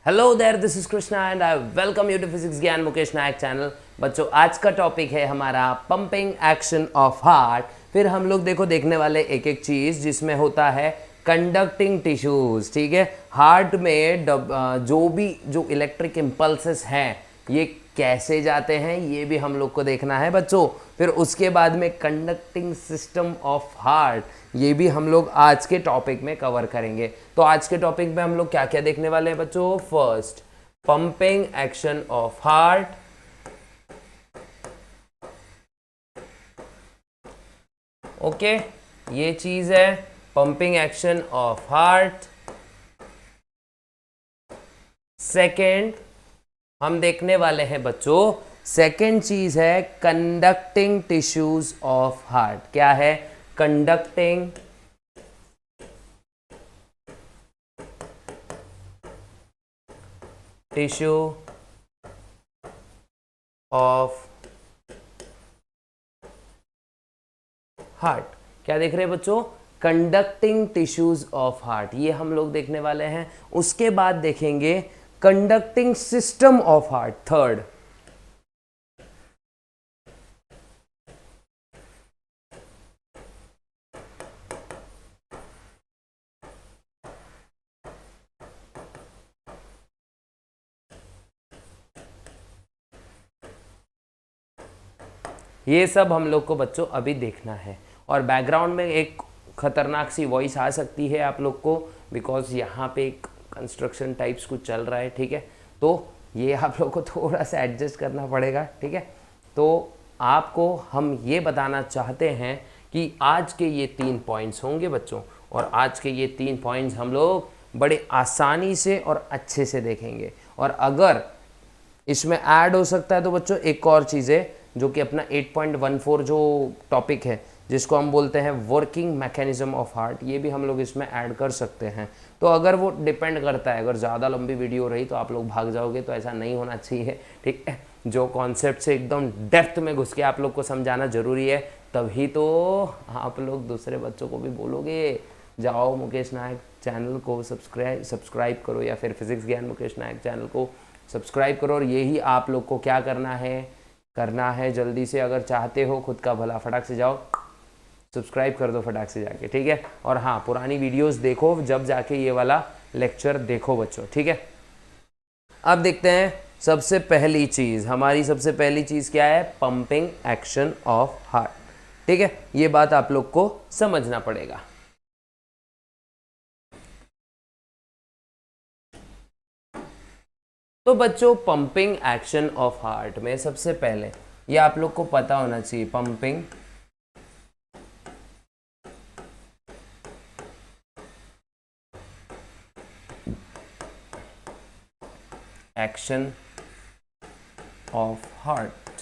Hello there, this is Krishna and I welcome you to physics Gyan Mukesh Nayak channel. बच्चों, आज का topic है हमारा पंपिंग एक्शन ऑफ हार्ट। फिर हम लोग देखने वाले एक एक चीज जिसमें होता है कंडक्टिंग टिश्यूज। ठीक है, हार्ट में जो इलेक्ट्रिक इम्पल्सेस हैं ये कैसे जाते हैं ये भी हम लोग को देखना है बच्चों। फिर उसके बाद में कंडक्टिंग सिस्टम ऑफ हार्ट, ये भी हम लोग आज के टॉपिक में कवर करेंगे। तो आज के टॉपिक में हम लोग क्या क्या देखने वाले हैं बच्चों? First, pumping action of heart. Okay, ये चीज है pumping action of heart. Second हम देखने वाले हैं बच्चों, सेकेंड चीज है कंडक्टिंग टिश्यूज ऑफ हार्ट। क्या है? Conducting tissue of heart. क्या देख रहे हैं बच्चों? कंडक्टिंग टिश्यूज ऑफ हार्ट, ये हम लोग देखने वाले हैं। उसके बाद देखेंगे conducting system of heart, third. ये सब हम लोग को बच्चों अभी देखना है। और बैकग्राउंड में एक खतरनाक सी वॉइस आ सकती है आप लोग को, बिकॉज यहाँ पे एक कंस्ट्रक्शन टाइप्स कुछ चल रहा है। ठीक है, तो ये आप लोग को थोड़ा सा एडजस्ट करना पड़ेगा। ठीक है, तो आपको हम ये बताना चाहते हैं कि आज के ये 3 पॉइंट्स होंगे बच्चों, और आज के ये 3 पॉइंट्स हम लोग बड़े आसानी से और अच्छे से देखेंगे। और अगर इसमें ऐड हो सकता है तो बच्चों एक और चीज़ है जो कि अपना 8.14 जो टॉपिक है जिसको हम बोलते हैं वर्किंग मैकेनिज्म ऑफ हार्ट, ये भी हम लोग इसमें ऐड कर सकते हैं। तो अगर वो डिपेंड करता है, अगर ज़्यादा लंबी वीडियो रही तो आप लोग भाग जाओगे, तो ऐसा नहीं होना चाहिए। ठीक है, जो कॉन्सेप्ट से एकदम डेप्थ में घुस के आप लोग को समझाना जरूरी है, तभी तो आप लोग दूसरे बच्चों को भी बोलोगे जाओ मुकेश नायक चैनल को सब्सक्राइब करो, या फिर फिजिक्स ज्ञान मुकेश नायक चैनल को सब्सक्राइब करो। और यही आप लोग को क्या करना है जल्दी से, अगर चाहते हो खुद का भला, फटाक से जाओ सब्सक्राइब कर दो फटाक से जाके। ठीक है, और हाँ, पुरानी वीडियोस देखो, जब जाके ये वाला लेक्चर देखो बच्चों। ठीक है, अब देखते हैं सबसे पहली चीज, हमारी सबसे पहली चीज क्या है? Pumping action of heart. ठीक है, ये बात आप लोग को समझना पड़ेगा। तो बच्चों, पंपिंग एक्शन ऑफ हार्ट में सबसे पहले ये आप लोग को पता होना चाहिए, पंपिंग एक्शन ऑफ हार्ट,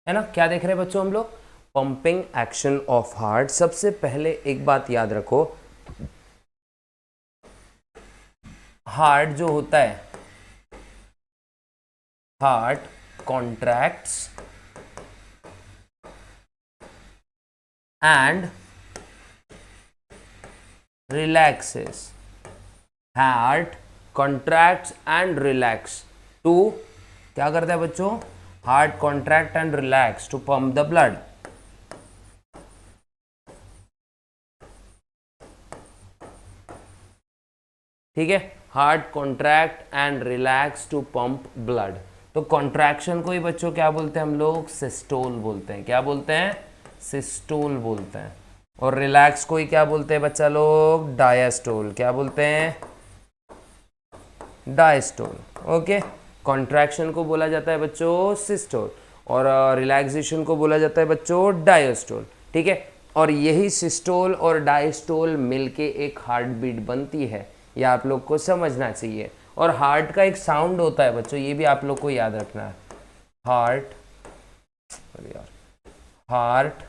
है ना? क्या देख रहे हैं बच्चों हम लोग? Pumping action of heart. सबसे पहले एक बात याद रखो, हार्ट जो होता है, heart contracts and relaxes. Heart contracts and relax to, क्या करता है बच्चों? Heart contract and relax to pump the blood. ठीक है, heart contract and relax to pump blood. तो कॉन्ट्रैक्शन को ही बच्चों क्या बोलते हैं हम लोग? सिस्टोल बोलते हैं। क्या बोलते हैं? सिस्टोल बोलते हैं। और रिलैक्स को ही क्या बोलते हैं बच्चा लोग? डायस्टोल। क्या बोलते हैं? डायस्टोल। ओके, कॉन्ट्रैक्शन को बोला जाता है बच्चों सिस्टोल, और रिलैक्सेशन को बोला जाता है बच्चों डायस्टोल। ठीक है, और यही सिस्टोल और डायस्टोल मिलके एक हार्ट बीट बनती है, ये आप लोग को समझना चाहिए। और हार्ट का एक साउंड होता है बच्चों, ये भी आप लोग को याद रखना है। हार्ट, हार्ट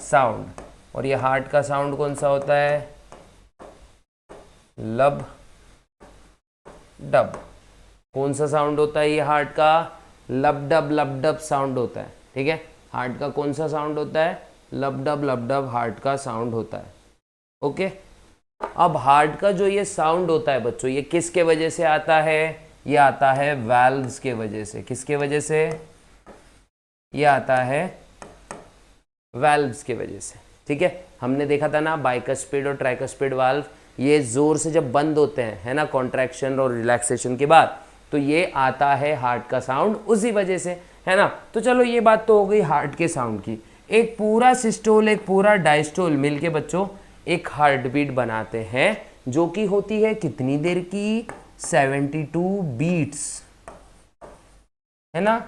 साउंड, और ये हार्ट का साउंड कौन सा होता है? लब डब। कौन सा साउंड होता है ये हार्ट का? लब डब साउंड होता है। ठीक है, हार्ट का कौन सा साउंड होता है? लब डब हार्ट का साउंड होता है। ओके। अब हार्ट का जो ये साउंड होता है बच्चों, ये किसके वजह से आता है? ये आता है वैल्व्स के वजह से। किसके वजह से? ये आता है वैल्व्स के वजह से, ठीक है। हमने देखा था ना बाइकस्पिड और ट्राइकस्पिड वाल्व, ये जोर से जब बंद होते हैं, है ना, कॉन्ट्रैक्शन और रिलैक्सेशन के बाद, तो ये आता है हार्ट का साउंड उसी वजह से, है ना। तो चलो ये बात तो हो गई हार्ट के साउंड की। एक पूरा सिस्टोल एक पूरा डायस्टोल मिलके बच्चों एक हार्ट बीट बनाते हैं, जो कि होती है कितनी देर की? 72 बीट्स, है ना,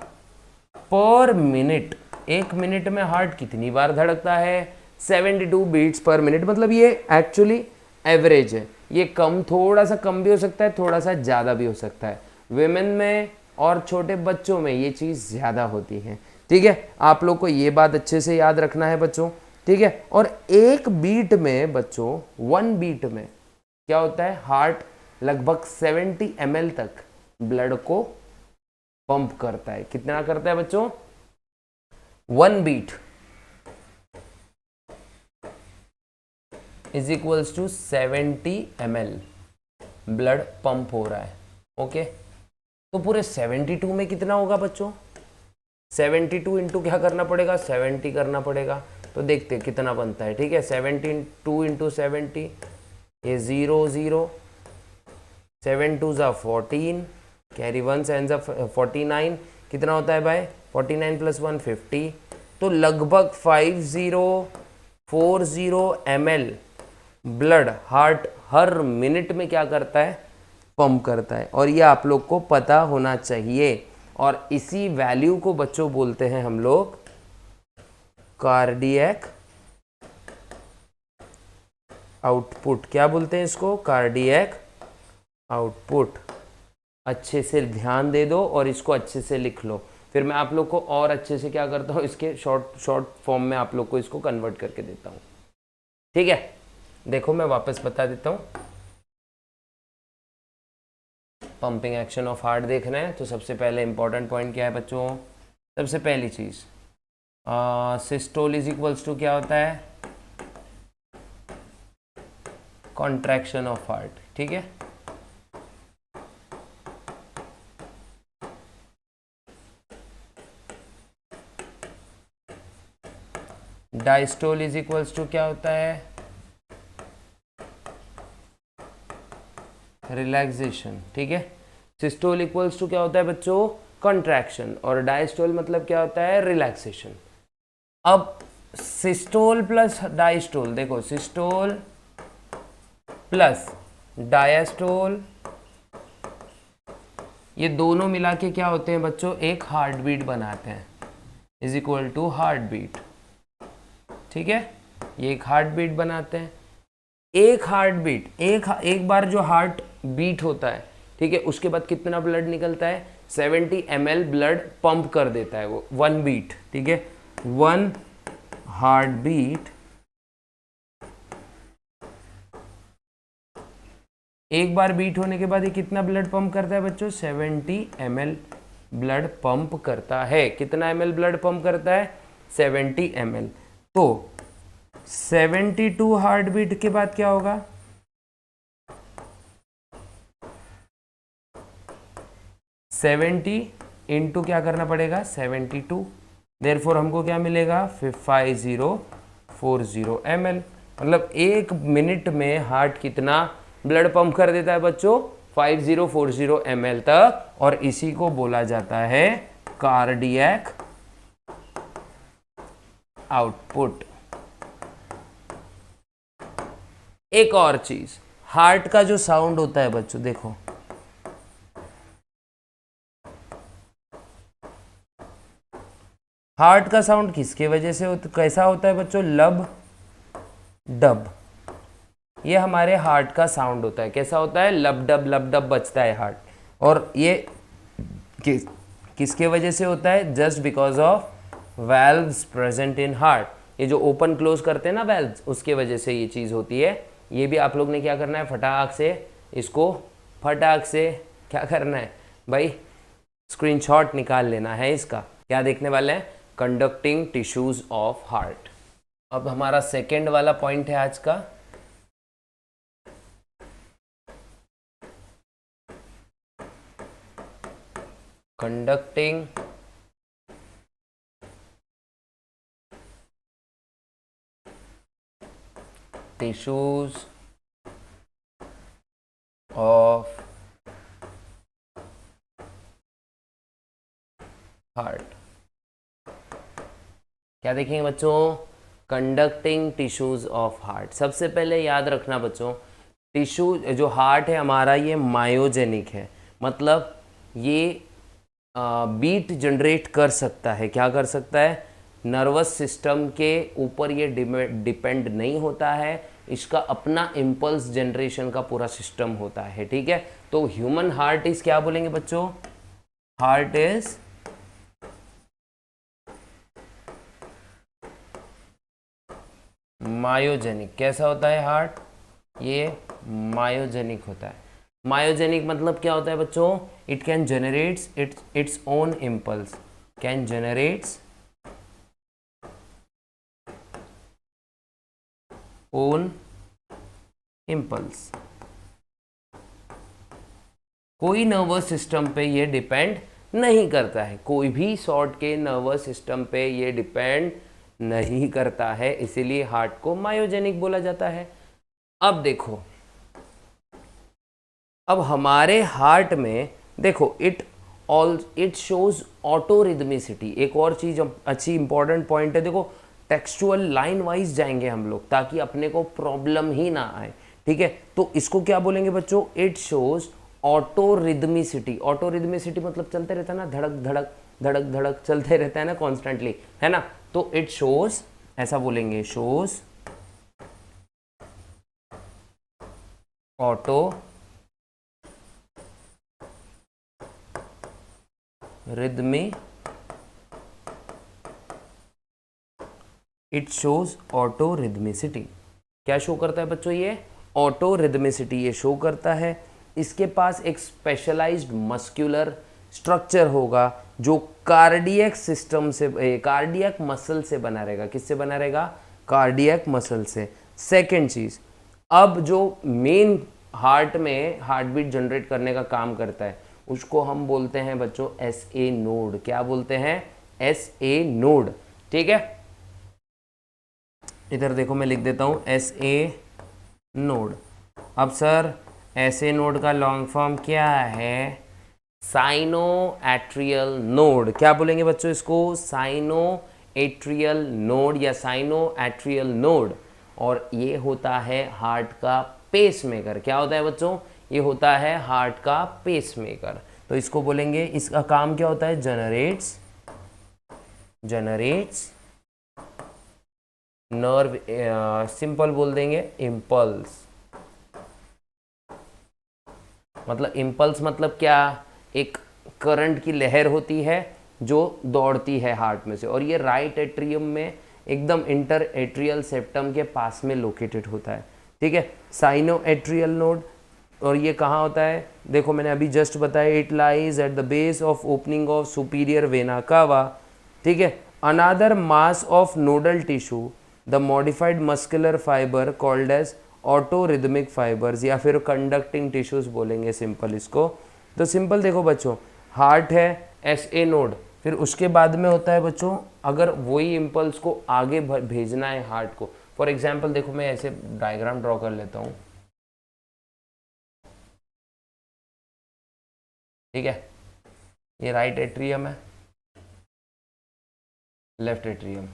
पर मिनट। एक मिनट में हार्ट कितनी बार धड़कता है? 72 बीट्स पर मिनट। मतलब ये एक्चुअली एवरेज है, ये कम, थोड़ा सा कम भी हो सकता है, थोड़ा सा ज़्यादा भी हो सकता है। विमेन में और छोटे बच्चों में ये चीज़ ज़्यादा होती है, ठीक है। आप लोग को ये बात अच्छे से याद रखना है बच्चों, ठीक है। और एक बीट में बच्चों, 1 बीट में क्या होता है? हार्ट लगभग 70 ml तक ब्लड को पंप करता है। कितना करता है बच्चों? 1 beat is equals to 70 ml blood pump हो रहा है, ओके। तो पूरे 72 में कितना होगा बच्चों? 72 इंटू क्या करना पड़ेगा? 70 करना पड़ेगा। तो देखते हैं कितना बनता है, ठीक है। 72 इंटू 70, ये 0 0, 7 2 ज़ा 14, कैरी 1 7 ज़ा 49, कितना होता है भाई? 49 प्लस 1 50। तो लगभग 5040 ml ब्लड हार्ट हर मिनट में क्या करता है? पंप करता है। और ये आप लोग को पता होना चाहिए। और इसी वैल्यू को बच्चों बोलते हैं हम लोग कार्डियक आउटपुट। क्या बोलते हैं इसको? Cardiac output. अच्छे से ध्यान दे दो और इसको अच्छे से लिख लो, फिर मैं आप लोग को और अच्छे से क्या करता हूँ, इसके शॉर्ट फॉर्म में आप लोग को इसको कन्वर्ट करके देता हूँ, ठीक है। देखो मैं वापस बता देता हूँ। पंपिंग एक्शन ऑफ हार्ट देखना है तो सबसे पहले इंपॉर्टेंट पॉइंट क्या है बच्चों? सबसे पहली चीज़ सिस्टोल इज इक्वल्स टू क्या होता है? कॉन्ट्रैक्शन ऑफ हार्ट, ठीक है। डायस्टोल इज इक्वल्स टू क्या होता है? रिलैक्सेशन, ठीक है। सिस्टोल इक्वल्स टू क्या होता है बच्चों? कंट्रैक्शन। और डायस्टोल मतलब क्या होता है? रिलैक्सेशन। अब सिस्टोल प्लस डायस्टोल, देखो सिस्टोल प्लस डायस्टोल, ये दोनों मिला के क्या होते हैं बच्चों? एक हार्ट बीट बनाते हैं, is equal to heart beat, ठीक है। ये एक हार्ट बीट बनाते हैं। एक हार्ट बीट, एक बार जो हार्ट बीट होता है, ठीक है, उसके बाद कितना ब्लड निकलता है? 70 ml ब्लड पंप कर देता है वो 1 बीट, ठीक है। 1 हार्ट बीट, एक बार बीट होने के बाद ये कितना ब्लड पंप करता है बच्चों? 70 ml ब्लड पंप करता है। कितना ml ब्लड पंप करता है? 70 ml। तो 72 हार्ट बीट के बाद क्या होगा? 70 इंटू क्या करना पड़ेगा? 72। देयरफॉर हमको क्या मिलेगा? 5040 ml। मतलब एक मिनट में हार्ट कितना ब्लड पंप कर देता है बच्चों? 5040 ml तक। और इसी को बोला जाता है कार्डियक आउटपुट। एक और चीज, हार्ट का जो साउंड होता है बच्चों, देखो हार्ट का साउंड किसके वजह से कैसा होता है बच्चों? लब डब। ये हमारे हार्ट का साउंड होता है। कैसा होता है? लब डब बजता है हार्ट। और ये किसके वजह से होता है? Just because of valves present in heart. ये जो ओपन क्लोज करते हैं ना वैल्व्स, उसके वजह से ये चीज़ होती है। ये भी आप लोग ने क्या करना है? फटाक से इसको फटाक से क्या करना है भाई? स्क्रीनशॉट निकाल लेना है इसका। क्या देखने वाले हैं? Conducting tissues of heart. अब हमारा सेकेंड वाला पॉइंट है आज का, कंडक्टिंग टिश्यूज ऑफ हार्ट। क्या देखेंगे बच्चों? Conducting tissues of heart. सबसे पहले याद रखना बच्चों, टिश्यू जो हार्ट है हमारा ये मायोजेनिक है, मतलब ये बीट जनरेट कर सकता है। क्या कर सकता है? नर्वस सिस्टम के ऊपर ये डिपेंड नहीं होता है, इसका अपना इम्पल्स जनरेशन का पूरा सिस्टम होता है। ठीक है, तो ह्यूमन हार्ट इज क्या बोलेंगे बच्चों? Heart is myogenic. कैसा होता है हार्ट? ये मायोजेनिक होता है। मायोजेनिक मतलब क्या होता है बच्चों? It can generates its own impulse, can generates own impulse. कोई नर्वस सिस्टम पे ये डिपेंड नहीं करता है, कोई भी सॉर्ट के नर्वस सिस्टम पे ये डिपेंड नहीं करता है, इसीलिए हार्ट को मायोजेनिक बोला जाता है। अब देखो, अब हमारे हार्ट में देखो इट शोज ऑटोरिदमिसिटी। एक और चीज अच्छी इंपॉर्टेंट पॉइंट है, देखो टेक्सचुअल लाइन वाइज जाएंगे हम लोग ताकि अपने को प्रॉब्लम ही ना आए। ठीक है, तो इसको क्या बोलेंगे बच्चों? It shows ऑटोरिदमिसिटी। ऑटोरिदमिसिटी मतलब चलते रहता है ना, धड़क धड़क धड़क धड़क चलते रहता है ना कॉन्स्टेंटली, है ना। तो इट शोज, ऐसा बोलेंगे, shows auto rhythmic, it shows auto rhythmicity. क्या शो करता है बच्चों? ये ऑटो रिदमिसिटी ये शो करता है। इसके पास एक स्पेशलाइज्ड मस्कुलर स्ट्रक्चर होगा जो कार्डियक सिस्टम से, कार्डियक मसल से बना रहेगा। किससे बना रहेगा? कार्डियक मसल से। सेकेंड चीज, अब जो मेन हार्ट में हार्ट बीट जनरेट करने का काम करता है उसको हम बोलते हैं बच्चों एस ए नोड। क्या बोलते हैं? S A node. ठीक है, इधर देखो मैं लिख देता हूं एस ए नोड। अब सर एस ए नोड का लॉन्ग फॉर्म क्या है? Cyano atrial node. क्या बोलेंगे बच्चों इसको? साइनो एट्रियल नोड या साइनो एट्रियल नोड। और ये होता है हार्ट का पेसमेकर। क्या होता है बच्चों? ये होता है हार्ट का पेसमेकर। तो इसको बोलेंगे, इसका काम क्या होता है? जनरेट्स नर्व, सिंपल बोल देंगे इम्पल्स। मतलब इम्पल्स मतलब क्या? एक करंट की लहर होती है जो दौड़ती है हार्ट में से, और ये राइट एट्रियम में एकदम इंटर एट्रियल सेप्टम के पास में लोकेटेड होता है। ठीक है, साइनो एट्रियल नोड। और ये कहाँ होता है? देखो मैंने अभी जस्ट बताया, it lies at the base of opening of superior vena cava. ठीक है, another mass of nodal tissue the modified muscular fibre called as autorhythmic fibres, या फिर कंडक्टिंग टिश्यूज बोलेंगे सिंपल इसको। तो सिंपल देखो बच्चों, हार्ट है एस ए नोड, फिर उसके बाद में होता है बच्चों, अगर वही इम्पल्स को आगे भेजना है हार्ट को, फॉर एग्जाम्पल देखो मैं ऐसे डायग्राम ड्रॉ कर लेता हूँ। ठीक है, ये राइट एट्रियम है, left atrium,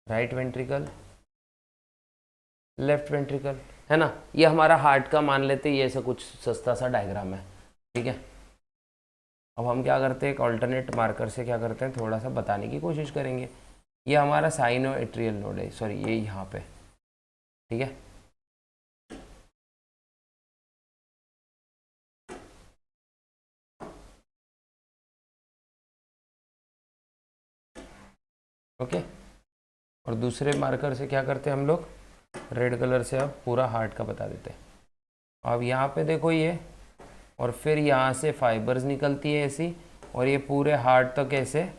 right ventricle, left ventricle, है ना। ये हमारा हार्ट का मान लेते हैं, ये ऐसा कुछ सस्ता सा डायग्राम है। ठीक है, अब हम क्या करते हैं, एक ऑल्टरनेट मार्कर से क्या करते हैं, थोड़ा सा बताने की कोशिश करेंगे। ये हमारा साइनो एट्रियल नोड है, सॉरी ये यहाँ पे। ठीक है, ओके। और दूसरे मार्कर से क्या करते हैं हम लोग, रेड कलर से अब पूरा हार्ट का बता देते हैं। अब यहाँ पे देखो ये, और फिर यहाँ से फाइबर्स निकलती है ऐसी, और ये पूरे हार्ट तक ऐसे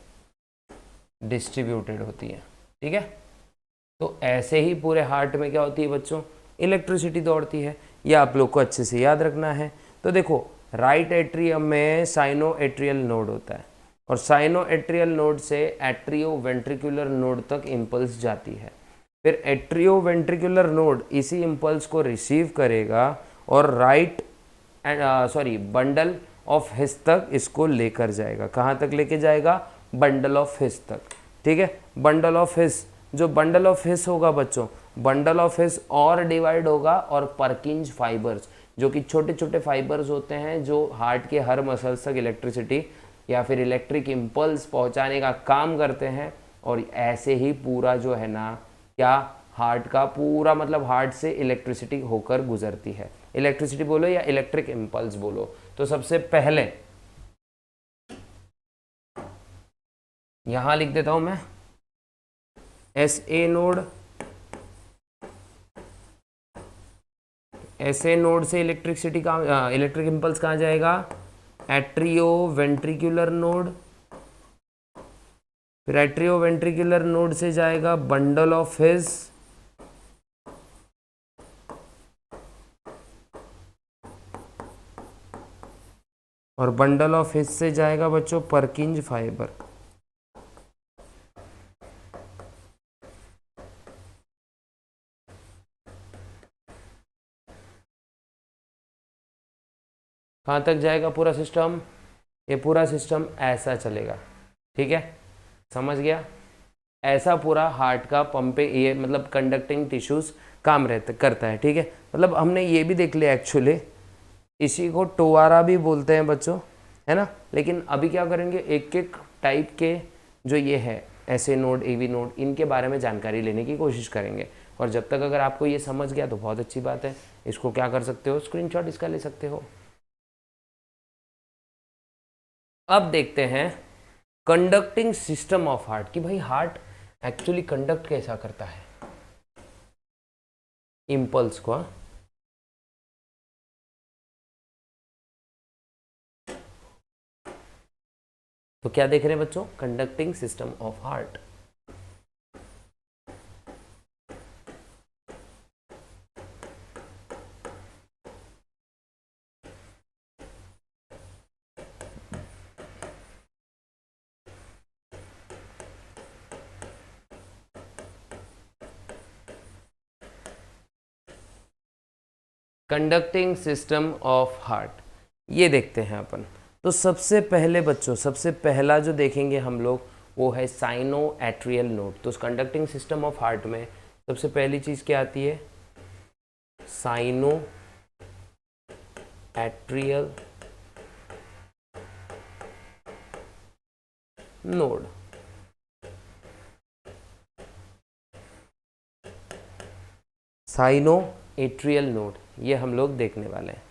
डिस्ट्रीब्यूटेड होती है। ठीक है, तो ऐसे ही पूरे हार्ट में क्या होती है बच्चों, इलेक्ट्रिसिटी दौड़ती है। ये आप लोग को अच्छे से याद रखना है। तो देखो राइट एट्रियम में साइनो एट्रियल नोड होता है और साइनो एट्रियल नोड से एट्रियो वेंट्रिकुलर नोड तक इम्पल्स जाती है। फिर एट्रियो वेंट्रिकुलर नोड इसी इम्पल्स को रिसीव करेगा और राइट बंडल ऑफ हिस तक इसको लेकर जाएगा। कहाँ तक लेके जाएगा? बंडल ऑफ हिस तक। ठीक है, बंडल ऑफ हिस, जो बंडल ऑफ हिस होगा बच्चों, बंडल ऑफ हिस और डिवाइड होगा और परकिंज फाइबर्स, जो कि छोटे छोटे फाइबर्स होते हैं जो हार्ट के हर मसल्स तक इलेक्ट्रिसिटी या फिर इलेक्ट्रिक इम्पल्स पहुंचाने का काम करते हैं। और ऐसे ही पूरा जो है ना, क्या हार्ट का पूरा मतलब हार्ट से इलेक्ट्रिसिटी होकर गुजरती है। इलेक्ट्रिसिटी बोलो या इलेक्ट्रिक इम्पल्स बोलो। तो सबसे पहले यहां लिख देता हूं मैं एस ए नोड, ऐसे नोड से इलेक्ट्रिसिटी कहाँ, इलेक्ट्रिक इम्पल्स कहाँ जाएगा? Atrio ventricular node. फिर एट्रियो वेंट्रिकुलर नोड से जाएगा बंडल ऑफ हिस, और बंडल ऑफ हिस से जाएगा बच्चों परकिंज फाइबर। कहाँ तक जाएगा पूरा सिस्टम? ये पूरा सिस्टम ऐसा चलेगा। ठीक है, समझ गया? ऐसा पूरा हार्ट का पंपे ये मतलब कंडक्टिंग टिश्यूज काम रहता करता है। ठीक है, मतलब हमने ये भी देख लिया एक्चुअली, इसी को टोवारा भी बोलते हैं बच्चों, है ना। लेकिन अभी क्या करेंगे, एक एक टाइप के जो ये है ऐसे नोड, एवी नोड, इनके बारे में जानकारी लेने की कोशिश करेंगे। और जब तक अगर आपको ये समझ गया तो बहुत अच्छी बात है। इसको क्या कर सकते हो, स्क्रीनशॉट इसका ले सकते हो। अब देखते हैं कंडक्टिंग सिस्टम ऑफ हार्ट, कि भाई हार्ट एक्चुअली कंडक्ट कैसा करता है इम्पल्स को। तो क्या देख रहे हैं बच्चों? Conducting system of heart. Conducting system of heart ये देखते हैं अपन। तो सबसे पहले बच्चों, सबसे पहला जो देखेंगे हम लोग वो है साइनो एट्रियल नोड। तो कंडक्टिंग सिस्टम ऑफ हार्ट में सबसे पहली चीज क्या आती है? Cyano atrial node. Cyano atrial node ये हम लोग देखने वाले हैं।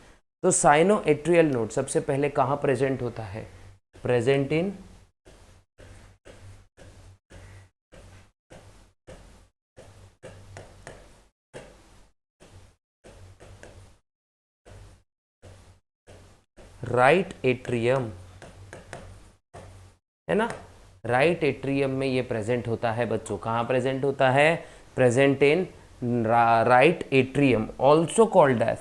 तो साइनो एट्रियल नोड सबसे पहले कहाँ प्रेजेंट होता है? प्रेजेंट इन राइट एट्रियम, है ना। राइट एट्रियम में ये प्रेजेंट होता है बच्चों। कहाँ प्रेजेंट होता है? Present in right atrium, also called as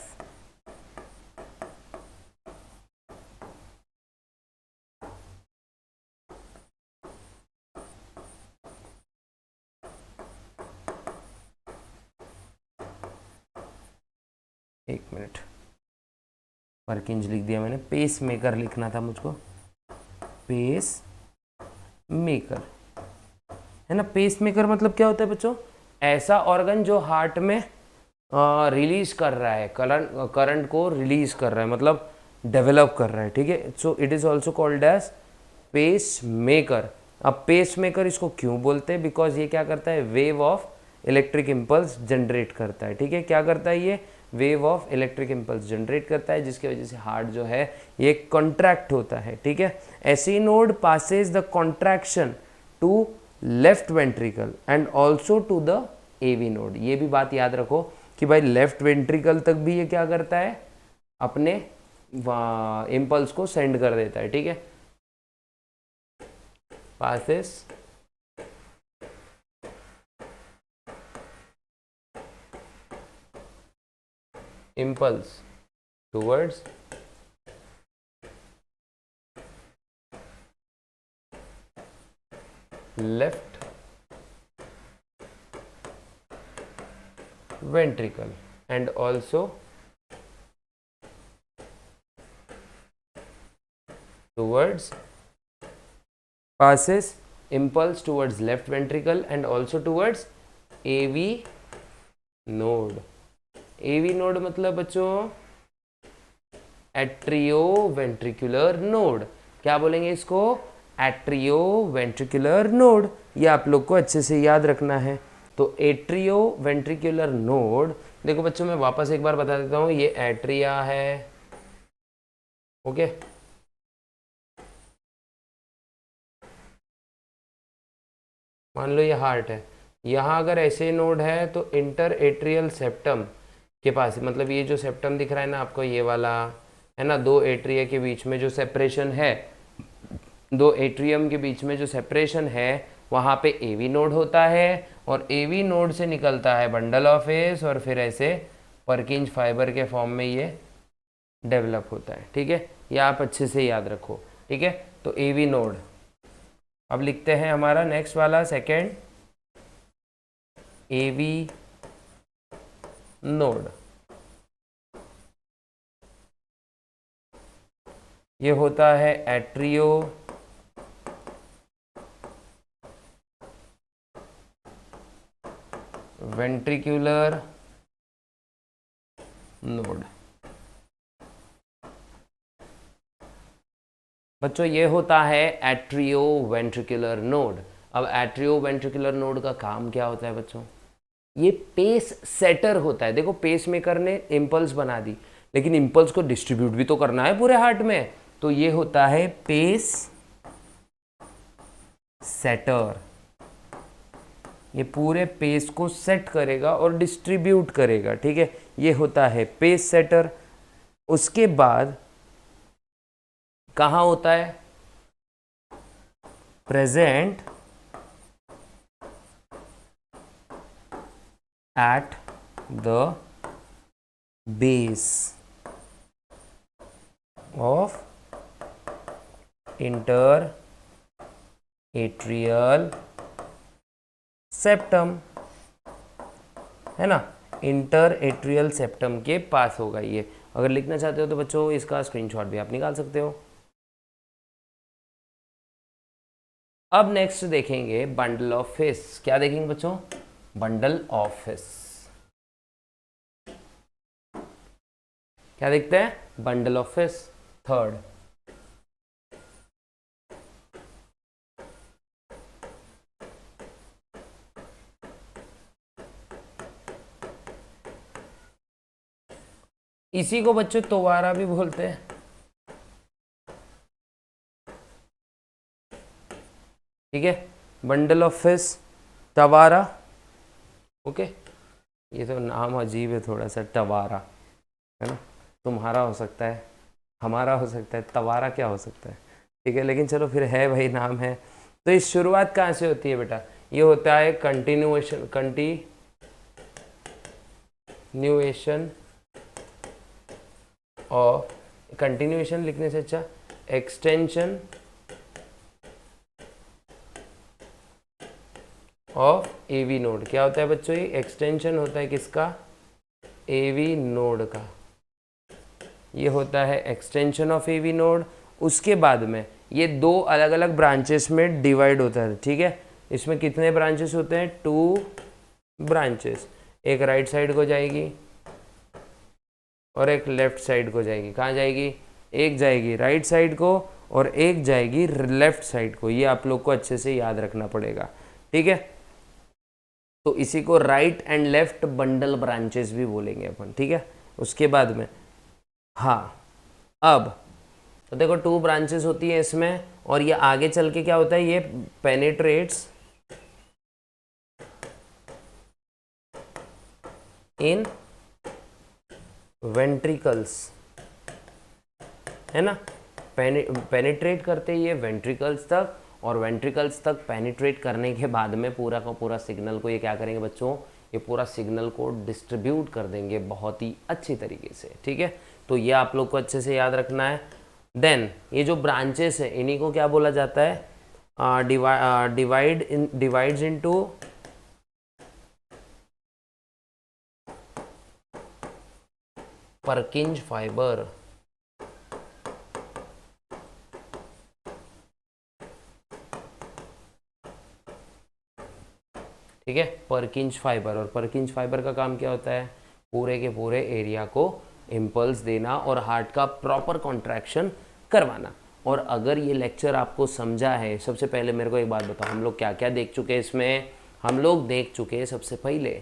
एक मिनट, परकिंज लिख दिया मैंने, पेस मेकर लिखना था मुझको, पेस मेकर, है ना। पेस मेकर मतलब क्या होता है बच्चों? ऐसा ऑर्गन जो हार्ट में रिलीज कर रहा है, करंट को रिलीज कर रहा है, मतलब डेवलप कर रहा है। ठीक है, so it is also called as pacemaker. अब पेस मेकर इसको क्यों बोलते हैं? बिकॉज ये क्या करता है? Wave of electric impulse generate करता है। ठीक है, क्या करता है? ये wave of electric impulse generate करता है, जिसकी वजह से हार्ट जो है ये कॉन्ट्रैक्ट होता है। ठीक है, AC node passes the contraction to left ventricle and also to the AV node. ये भी बात याद रखो कि भाई लेफ्ट वेंट्रिकल तक भी ये क्या करता है? अपने इम्पल्स को सेंड कर देता है। ठीक है, passes impulse towards left ventricle and also towards passes impulse towards left ventricle and also towards AV node. AV node मतलब बच्चों एट्रियोवेंट्रिकुलर नोड. क्या बोलेंगे इसको? Atrioventricular node. ये आप लोग को अच्छे से याद रखना है. तो एट्रियोवेंट्रिकुलर नोड, देखो बच्चों मैं वापस एक बार बता देता हूं, ये एट्रिया है. ओके, मान लो ये हार्ट है. यहाँ अगर ऐसे नोड है तो इंटर एट्रियल सेप्टम के पास, मतलब ये जो सेप्टम दिख रहा है ना आपको, ये वाला है ना, दो एट्रिया के बीच में जो सेपरेशन है, दो एट्रियम के बीच में जो सेपरेशन है, वहाँ पे एवी नोड होता है. और एवी नोड से निकलता है बंडल ऑफ एस और फिर ऐसे पर्किंज फाइबर के फॉर्म में ये डेवलप होता है. ठीक है, ये आप अच्छे से याद रखो. ठीक है, तो एवी नोड. अब लिखते हैं हमारा नेक्स्ट वाला सेकेंड, एवी नोड. ये होता है एट्रियो वेंट्रिकुलर नोड. बच्चों ये होता है एट्रियो वेंट्रिकुलर नोड. अब एट्रियो वेंट्रिकुलर नोड का काम क्या होता है बच्चों? ये पेस सेटर होता है. देखो पेस मेकर ने इम्पल्स बना दी, लेकिन इम्पल्स को डिस्ट्रीब्यूट भी तो करना है पूरे हार्ट में. तो ये होता है पेस सेटर. ये पूरे पेस को सेट करेगा और डिस्ट्रीब्यूट करेगा. ठीक है, ये होता है पेस सेटर. उसके बाद कहाँ होता है? Present at the base of inter atrial septum, है ना, इंटर एट्रियल सेप्टम के पास होगा ये. अगर लिखना चाहते हो तो बच्चों इसका स्क्रीनशॉट भी आप निकाल सकते हो. अब नेक्स्ट देखेंगे बंडल ऑफ फिश. क्या देखेंगे बच्चों? Bundle of fish. क्या देखते हैं? Bundle of fish. थर्ड, इसी को बच्चों तोवारा भी बोलते हैं. ठीक है, बंडल ऑफ फिश, तवारा. ओके, ये तो नाम अजीब है थोड़ा सा, तवारा है ना. तुम्हारा हो सकता है, हमारा हो सकता है, तवारा क्या हो सकता है. ठीक है, लेकिन चलो फिर है भाई, नाम है. तो इस शुरुआत कहाँ से होती है बेटा? ये होता है कंटिन्यूएशन और कंटिन्यूएशन लिखने से अच्छा एक्सटेंशन ऑफ एवी नोड. क्या होता है बच्चों? ये एक्सटेंशन होता है किसका? एवी नोड का. ये होता है एक्सटेंशन ऑफ एवी नोड. उसके बाद में ये दो अलग अलग ब्रांचेस में डिवाइड होता है. ठीक है, इसमें कितने ब्रांचेस होते हैं? 2 ब्रांचेस. एक राइट साइड को जाएगी और एक लेफ्ट साइड को जाएगी. कहाँ जाएगी? एक जाएगी राइट साइड को और एक जाएगी लेफ्ट साइड को. ये आप लोग को अच्छे से याद रखना पड़ेगा. ठीक है, तो इसी को right and left bundle branches भी बोलेंगे अपन. ठीक है, उसके बाद में हाँ, अब तो देखो 2 ब्रांचेस होती है इसमें, और ये आगे चल के क्या होता है? ये पेनिट्रेट्स इन वेंट्रिकल्स, है ना. पेनिट्रेट करते ये वेंट्रिकल्स तक, और वेंट्रिकल्स तक पेनिट्रेट करने के बाद में पूरा का पूरा सिग्नल को ये क्या करेंगे बच्चों? ये पूरा सिग्नल को डिस्ट्रीब्यूट कर देंगे बहुत ही अच्छी तरीके से. ठीक है, तो ये आप लोग को अच्छे से याद रखना है. देन ये जो ब्रांचेस है इन्हीं को क्या बोला जाता है? divides into Purkinje fiber. ठीक है, Purkinje फाइबर। और Purkinje फाइबर का काम क्या होता है? पूरे के पूरे एरिया को इम्पल्स देना और हार्ट का प्रॉपर कॉन्ट्रैक्शन करवाना। और अगर ये लेक्चर आपको समझा है, सबसे पहले मेरे को एक बात बताओ, हम लोग क्या क्या देख चुके हैं इसमें? हम लोग देख चुके हैं सबसे पहले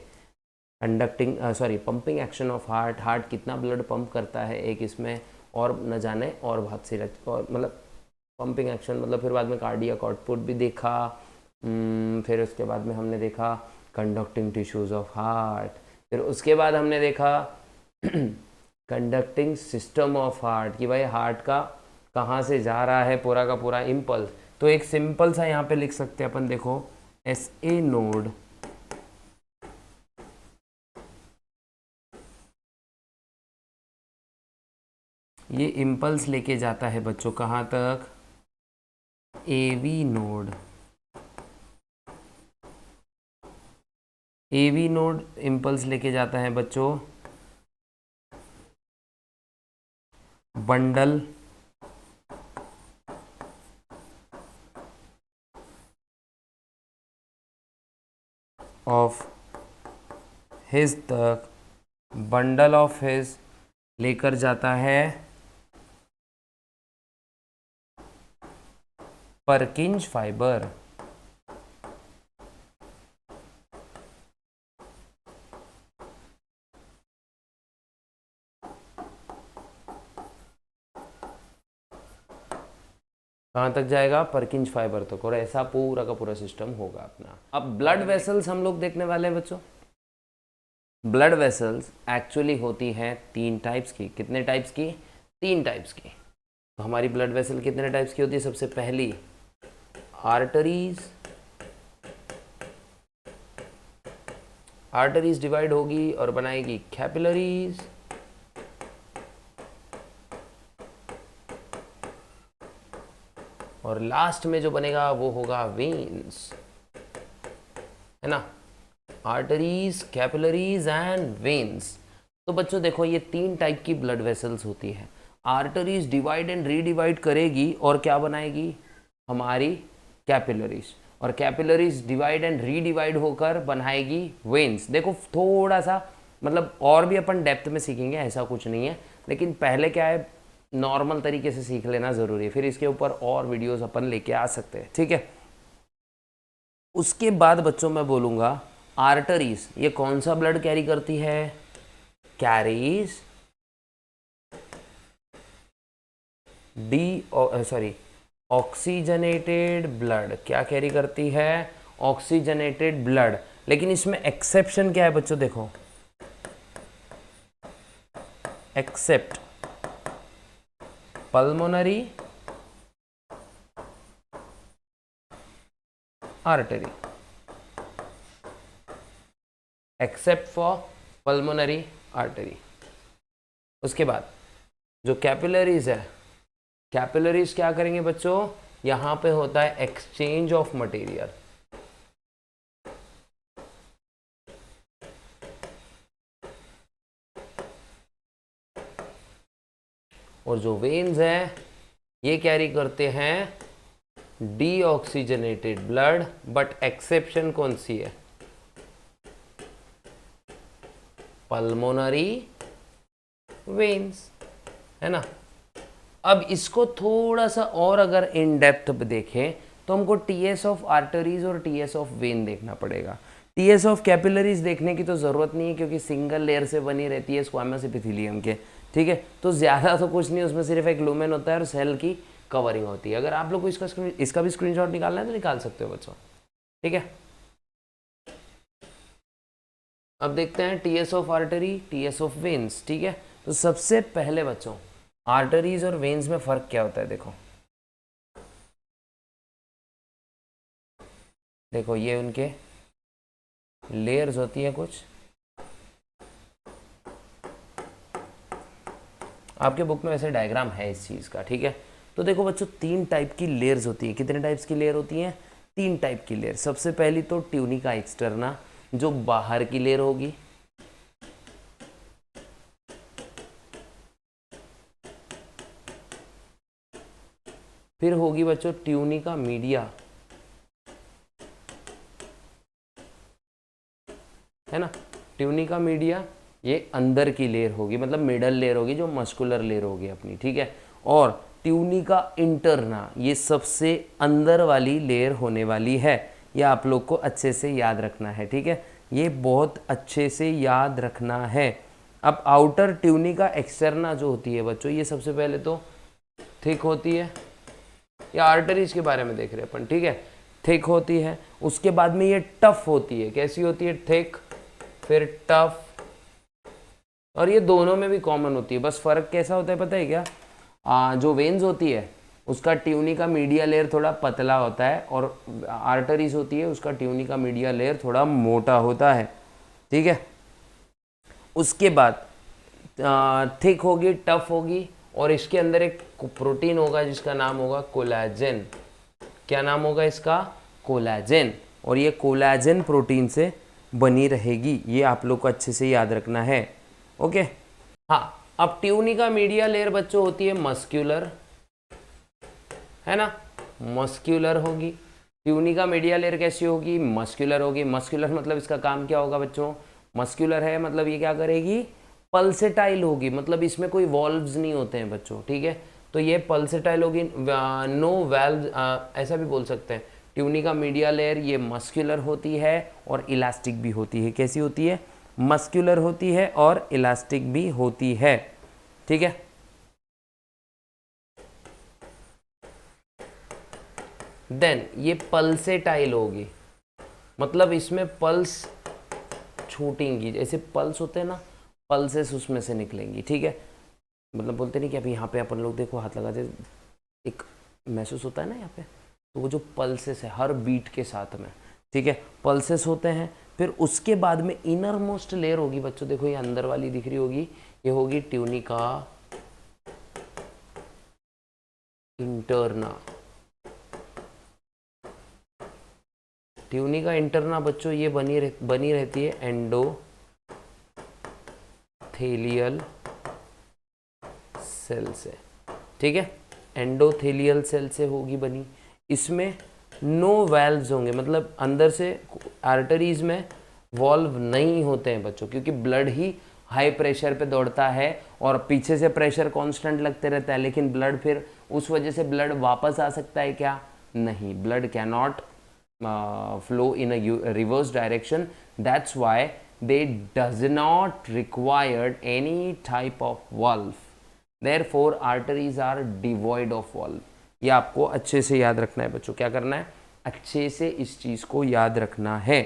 pumping action of heart, heart कितना ब्लड पंप करता है एक इसमें, और न जाने और बहुत सी और मतलब पंपिंग एक्शन मतलब, फिर बाद में कार्डियक आउटपुट भी देखा। फिर उसके बाद में हमने देखा कंडक्टिंग टिश्यूज ऑफ हार्ट, फिर उसके बाद हमने देखा कंडक्टिंग सिस्टम ऑफ हार्ट, कि भाई हार्ट का कहाँ से जा रहा है पूरा का पूरा इम्पल्स। तो एक सिंपल सा यहाँ पे लिख सकते हैं अपन, देखो SA नोड ये इम्पल्स लेके जाता है बच्चों कहाँ तक? AV node. AV node impulse लेके जाता है बच्चों बंडल ऑफ हिज तक, बंडल ऑफ हिज लेकर जाता है Purkinje फाइबर। कहाँ तक जाएगा? Purkinje फाइबर तक। और ऐसा पूरा का पूरा सिस्टम होगा अपना। अब ब्लड वेसल्स हम लोग देखने वाले हैं बच्चों। ब्लड वेसल्स एक्चुअली होती हैं 3 टाइप्स की। कितने टाइप्स की? 3 टाइप्स की। तो हमारी ब्लड वेसल कितने टाइप्स की होती है? सबसे पहली आर्टरीज। आर्टरीज डिवाइड होगी और बनाएगी कैपिलरीज। और लास्ट में जो बनेगा वो होगा वेन्स, है ना? Arteries, capillaries and veins. तो बच्चों देखो, ये 3 टाइप की ब्लड वेसल्स होती है। आर्टरीज डिवाइड एंड रीडिवाइड करेगी और क्या बनाएगी? हमारी कैपिलरीज। और कैपिलरीज डिवाइड एंड रीडिवाइड होकर बनाएगी वेन्स। देखो थोड़ा सा मतलब और भी अपन डेप्थ में सीखेंगे, ऐसा कुछ नहीं है, लेकिन पहले क्या है, नॉर्मल तरीके से सीख लेना ज़रूरी है, फिर इसके ऊपर और वीडियोस अपन लेके आ सकते हैं, ठीक है? उसके बाद बच्चों मैं बोलूँगा आर्टरीज, ये कौन सा ब्लड कैरी करती है? Carries oxygenated blood. क्या कैरी करती है? Oxygenated blood. लेकिन इसमें एक्सेप्शन क्या है बच्चों? देखो, accept pulmonary artery, except for pulmonary artery. उसके बाद जो कैपिलरीज है, कैपिलरीज क्या करेंगे बच्चों? यहां पे होता है एक्सचेंज ऑफ मटेरियल। और जो वेन्स हैं ये कैरी करते हैं डीऑक्सीजनेटेड ब्लड, बट एक्सेप्शन कौन सी है? पल्मोनरी वेन्स, है ना? अब इसको थोड़ा सा और अगर इन डेप्थ देखें तो हमको टीएस ऑफ आर्टरीज और टीएस ऑफ वेन देखना पड़ेगा। टीएस ऑफ कैपिलरीज देखने की तो ज़रूरत नहीं है क्योंकि सिंगल लेयर से बनी रहती है स्क्वामस एपिथेलियम के, ठीक है? तो ज़्यादा तो कुछ नहीं, उसमें सिर्फ एक लुमेन होता है और सेल की कवरिंग होती है। अगर आप लोग को इसका भी स्क्रीनशॉट निकालना है तो निकाल सकते हो बच्चों, ठीक है? अब देखते हैं TS of artery, TS of veins, ठीक है? तो सबसे पहले बच्चों आर्टरीज और वेन्स में फ़र्क क्या होता है? देखो देखो, ये उनके लेयर्स होती है कुछ, आपके बुक में वैसे डायग्राम है इस चीज़ का, ठीक है? तो देखो बच्चों 3 टाइप की लेयर्स होती हैं। कितने टाइप्स की लेयर होती हैं? 3 टाइप की लेयर। सबसे पहली तो ट्यूनिका एक्सटर्ना, जो बाहर की लेयर होगी। फिर होगी बच्चों ट्यूनिका मीडिया, है ना। ट्यूनिका मीडिया ये अंदर की लेयर होगी, मतलब मिडल लेयर होगी, जो मस्कुलर लेयर होगी अपनी, ठीक है। और ट्यूनिका इंटरना ये सबसे अंदर वाली लेयर होने वाली है। ये आप लोग को अच्छे से याद रखना है, ठीक है। ये बहुत अच्छे से याद रखना है। अब आउटर ट्यूनिका एक्सटर्ना जो होती है बच्चों, ये सबसे पहले तो थिक होती है। या आर्टरीज के बारे में देख रहे हैं अपन, ठीक है। थिक होती है, उसके बाद में ये टफ होती है। कैसी होती है? थिक, फिर टफ। और ये दोनों में भी कॉमन होती है, बस फर्क कैसा होता है पता है क्या? जो वेन्स होती है उसका ट्यूनिका मीडिया लेयर थोड़ा पतला होता है, और आर्टरीज होती है उसका ट्यूनिका मीडिया लेयर थोड़ा मोटा होता है, ठीक है। उसके बाद थिक होगी, टफ होगी, और इसके अंदर एक प्रोटीन होगा जिसका नाम होगा कोलाजेन। क्या नाम होगा इसका? कोलाजेन। और ये कोलाजेन प्रोटीन से बनी रहेगी, ये आप लोग को अच्छे से याद रखना है, ओके। हाँ, अब ट्यूनिका मीडिया लेयर बच्चों होती है मस्क्यूलर, है ना। मस्क्यूलर होगी। ट्यूनिका मीडिया लेयर कैसी होगी? मस्क्यूलर होगी। मस्क्यूलर मतलब इसका काम क्या होगा बच्चों? मस्क्यूलर है मतलब ये क्या करेगी? पल्सेटाइल होगी, मतलब इसमें कोई वॉल्व्स नहीं होते हैं बच्चों, ठीक है। तो ये पल्सेटाइल होगी, नो वैल्व, ऐसा भी बोल सकते हैं। ट्यूनिका मीडिया लेयर ये मस्क्यूलर होती है और इलास्टिक भी होती है। कैसी होती है? मस्क्यूलर होती है और इलास्टिक भी होती है, ठीक है। देन ये पल्सेटाइल होगी, मतलब इसमें पल्स छूटेंगी, जैसे पल्स होते हैं ना, पल्सेस उसमें से निकलेंगी, ठीक है। मतलब बोलते नहीं कि अभी यहाँ पे अपन लोग देखो हाथ लगाते एक महसूस होता है ना यहाँ पे, तो वो जो पल्सेस है हर बीट के साथ में, ठीक है, पल्सेस होते हैं। फिर उसके बाद में इनर मोस्ट लेयर होगी बच्चों, देखो ये अंदर वाली दिख रही होगी, ये होगी ट्यूनिका इंटरना। ट्यूनिका इंटरना बच्चों ये बनी रहती है एंडोथेलियल सेल से, ठीक है। एंडोथेलियल सेल से होगी बनी। इसमें नो वैल्व्स होंगे, मतलब अंदर से आर्टरीज में वॉल्व नहीं होते हैं बच्चों, क्योंकि ब्लड ही हाई प्रेशर पे दौड़ता है और पीछे से प्रेशर कांस्टेंट लगते रहता है, लेकिन ब्लड फिर उस वजह से ब्लड वापस आ सकता है क्या? नहीं, blood can not flow in a reverse direction. That's why they does not required any type of valve. Therefore arteries are devoid of valve. ये आपको अच्छे से याद रखना है बच्चों। क्या करना है? अच्छे से इस चीज को याद रखना है।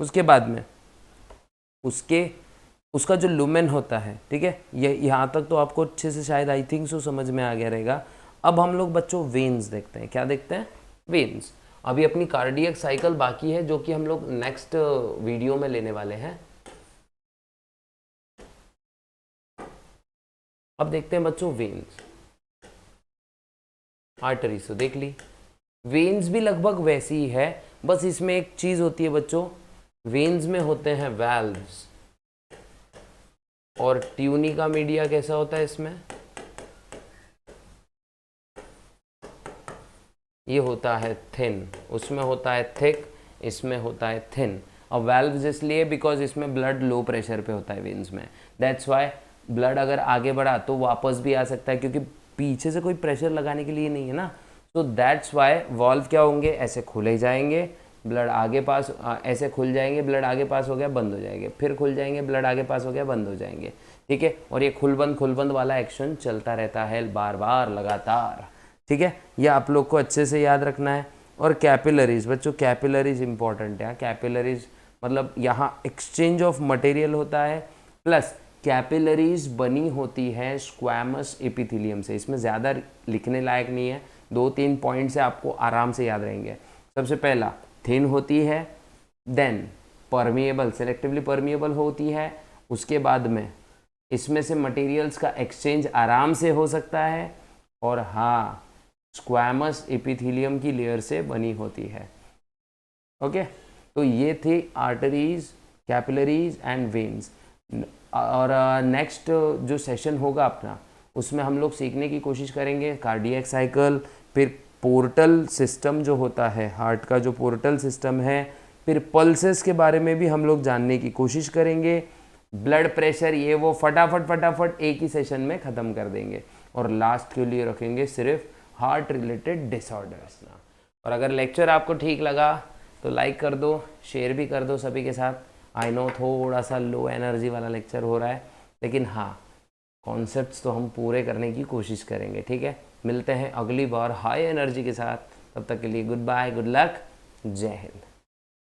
उसके बाद में उसका जो लुमेन होता है, ठीक है, ये यहाँ तक तो आपको अच्छे से शायद आई थिंक सो समझ में आ गया रहेगा। अब हम लोग बच्चों वेन्स देखते हैं। क्या देखते हैं? वेन्स। अभी अपनी कार्डियक साइकिल बाकी है, जो कि हम लोग नेक्स्ट वीडियो में लेने वाले हैं। अब देखते हैं बच्चों वेन्स। आर्टरीज तो देख ली, वेन्स भी लगभग वैसी ही है, बस इसमें एक चीज होती है बच्चों, वेन्स में होते हैं वैल्व्स, और ट्यूनिका मीडिया कैसा होता है इसमें? ये होता है थिन, उसमें होता है थिक, इसमें होता है थिन। और वैल्व्स इसलिए बिकॉज इसमें ब्लड लो प्रेशर पे होता है वेन्स में, दैट्स वाई ब्लड अगर आगे बढ़ा तो वापस भी आ सकता है, क्योंकि पीछे से कोई प्रेशर लगाने के लिए नहीं है ना। तो दैट्स वाई वॉल्व क्या होंगे? ऐसे खुले जाएंगे, ब्लड आगे पास, ऐसे खुल जाएंगे, ब्लड आगे पास हो गया, बंद हो जाएंगे, फिर खुल जाएंगे, ब्लड आगे पास हो गया, बंद हो जाएंगे, ठीक है। और ये खुल बंद वाला एक्शन चलता रहता है बार बार लगातार, ठीक है। ये आप लोग को अच्छे से याद रखना है। और कैपिलरीज बच्चों, कैपिलरीज इंपॉर्टेंट है। कैपिलरीज मतलब यहाँ एक्सचेंज ऑफ मटेरियल होता है, प्लस कैपिलरीज बनी होती है स्क्वैमस एपिथेलियम से। इसमें ज़्यादा लिखने लायक नहीं है, 2-3 पॉइंट से आपको आराम से याद रहेंगे। सबसे पहला थिन होती है, देन परमिएबल, सेलेक्टिवली परमिएबल होती है, उसके बाद में इसमें से मटेरियल्स का एक्सचेंज आराम से हो सकता है, और हाँ स्क्वैमस एपिथेलियम की लेयर से बनी होती है। ओके, तो ये थे आर्टरीज, कैपिलरीज एंड वेन्स। और नेक्स्ट जो सेशन होगा अपना, उसमें हम लोग सीखने की कोशिश करेंगे कार्डियक साइकिल, फिर पोर्टल सिस्टम जो होता है हार्ट का, जो पोर्टल सिस्टम है, फिर पल्सेस के बारे में भी हम लोग जानने की कोशिश करेंगे, ब्लड प्रेशर, ये वो फटाफट एक ही सेशन में ख़त्म कर देंगे। और लास्ट के लिए रखेंगे सिर्फ हार्ट रिलेटेड डिसऑर्डर्स ना। और अगर लेक्चर आपको ठीक लगा तो लाइक कर दो, शेयर भी कर दो सभी के साथ। आई नो थोड़ा सा लो एनर्जी वाला लेक्चर हो रहा है, लेकिन हाँ, कॉन्सेप्ट्स तो हम पूरे करने की कोशिश करेंगे। ठीक है, मिलते हैं अगली बार हाई एनर्जी के साथ। तब तक के लिए गुड बाय, गुड लक, जय हिंद।